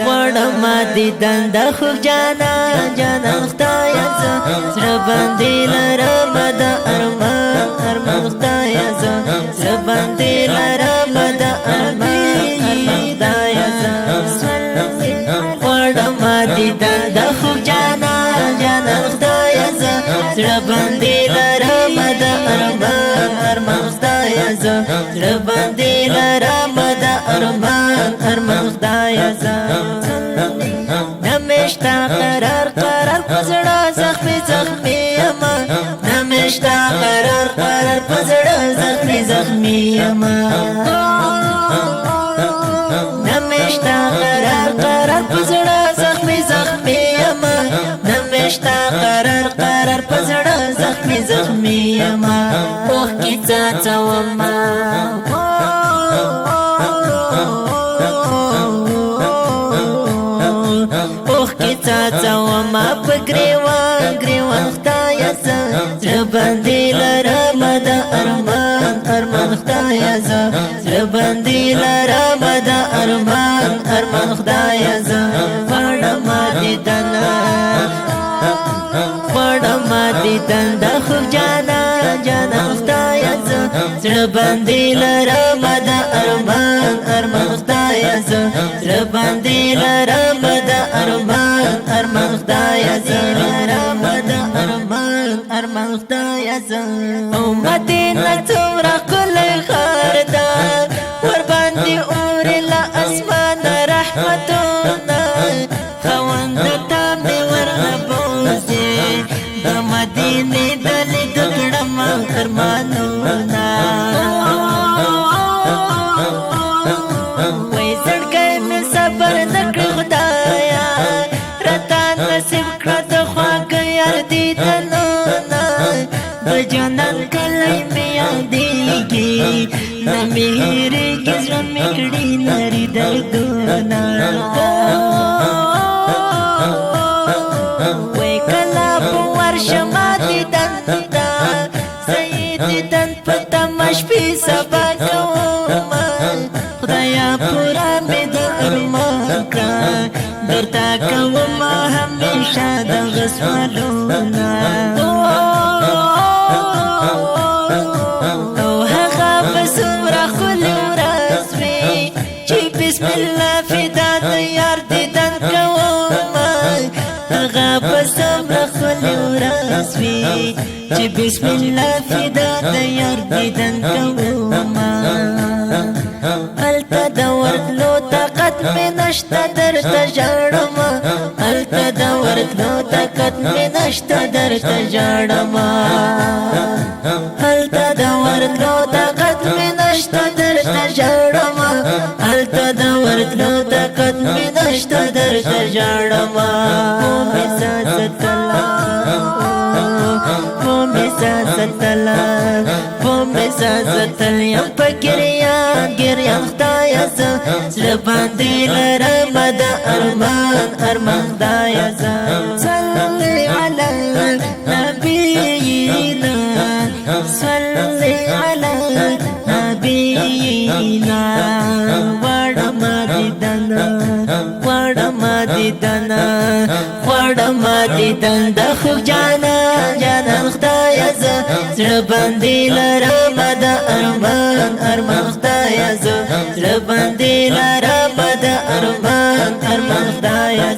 غواړم دیدن د خوږ جانان خدایه زړه باندې لرم د ارمان خدایه زړه باندې لرم د ارمان خدایه غواړم دیدن د خوږ جانان خدایه زړه باندې لرم د ارمان خدایه زړه باندې لرم د ارمان خدایه نمشتا قرار پزړه زخمی یما نمشتا قرار پزړه زخمی یما نمشتا قرار پزړه زخمی یما نمشتا قرار پزړه زخمی یما اوه کی څاڅوما ما په ګریوان خدایه زړه باندې لرم د ارمان خدایه زړه باندې لرم د ارمان خدایه غواړم دیدن د خوږ جانان خدایه زړه باندې لرم د ارمان خدایه زړه باندې لرم د ارمان خدایه لرم د ارمان خدایه او مدینه څومره ښکلی ښار ده ور باندې اوري له اسمانه رحمتونه خاوند ته مې ورنه بوځي د مدینې د لیدو کړم ارمانونه وای زړګی مې صبر نه کړي خدایه راته نصیب کړه د خواږه یار دیدنونه د جانان کلی مې یادېږي نه مې هېرېږي زړه مې کړي لرې دردونه وای کله به ورشمه دیدن ته زه یې دیدن په تمه شپې سبا کومه خدایه پوره مې د ارمان کړه درته کومه همیشه دغه سوالونه او هغه به څومره ښکلې ورځ وي چې بسم الله فدا د یار دیدن کومه هغه به څومره ښکلې ورځ وي چې بسم الله فدا د یار دیدن کومه هلته د ورتلو طاقت مې نشته درته ژاړم هلته د ورتلو طاقت مې نشته درته ژاړم هلته د ورتلو طاقت مې نشته درته ژاړم هلته د ورتلو طاقت مې نشته درته ژاړم ستل یم په ګریان خدایه زړه باندې لرم د ارمان خدایه صلی علی نبینا صلی علی نبینا غواړم دیدن د خوږ جانان خدایه زړه باندې لرم د ارمان خدایه زړه باندې لرم د ارمان خدایه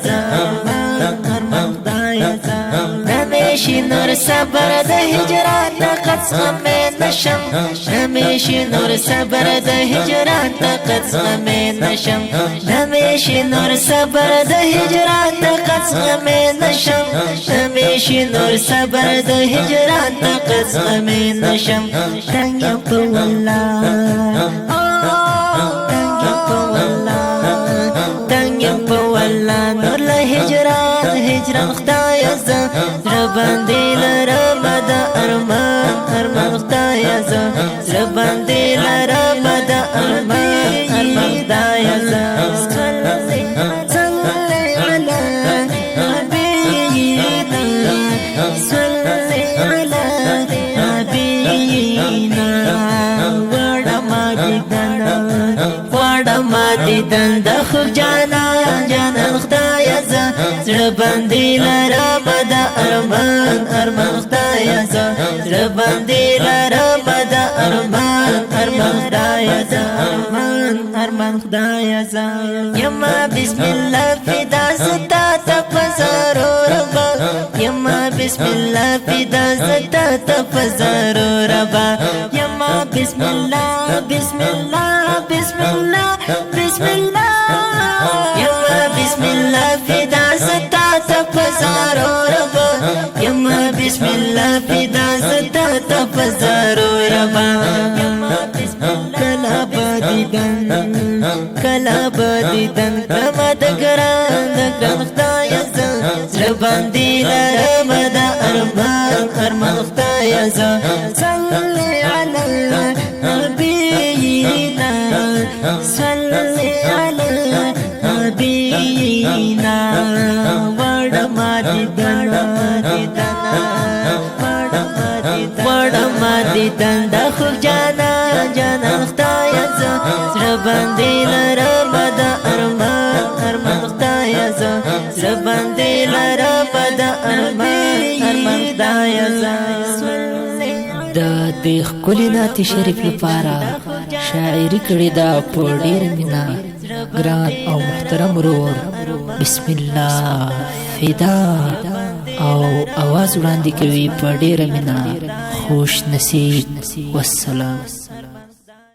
نمیشی نور صبر د هجران طاقت زغمې نشم نمیشی نور صبر د هجران طاقت زغمې نشم نمیشی نور صبر د هجران طاقت زغمې نشم نمیشی نور صبر د هجران طاقت زغمې نشم تنگ په والله نور له هجران خدایه زړه باندې لرم د ارمان خدایه زړه باندې لرم د ارمان خدایه صلی علی نبینا صلی علی نبینا غواړم دیدن دیدن د خوب جانان جانان خدایا زړه باندې لرم د ارمان ارمان خدایا زړه باندې لرم د ارمان ارمان خدایا ارمان ارمان خدایا یما بسم الله فدا ستا تفزرو ربا یما بسم الله فدا ستا تفزرو ربا یما بسم الله بسم الله بسم الله بسم الله یما بسم الله فدا ستا تفزرو ربا یما بسم الله فدا ستا تفزرو ربا یما بسم الله کلا بدیدن کما د ګران د ګران خدایا زړه باندې لرم د ارمان ارمان خدایا صلی علی نبینا صلی علی نبینا وړ ما دیدن د خو جانا جانا خدایا زړه باندې لرم د ارمان ارمان خدایا زړه باندې لرم د ارمان ارمان خدایا د دې ښکلي نعت شریف لپاره شاعري کړې ده په ډېره مینه ګران او محترم ورور بسم الله فدا او आवाज وړاندې کوي په ډېره مینه خوش نصیب والسلام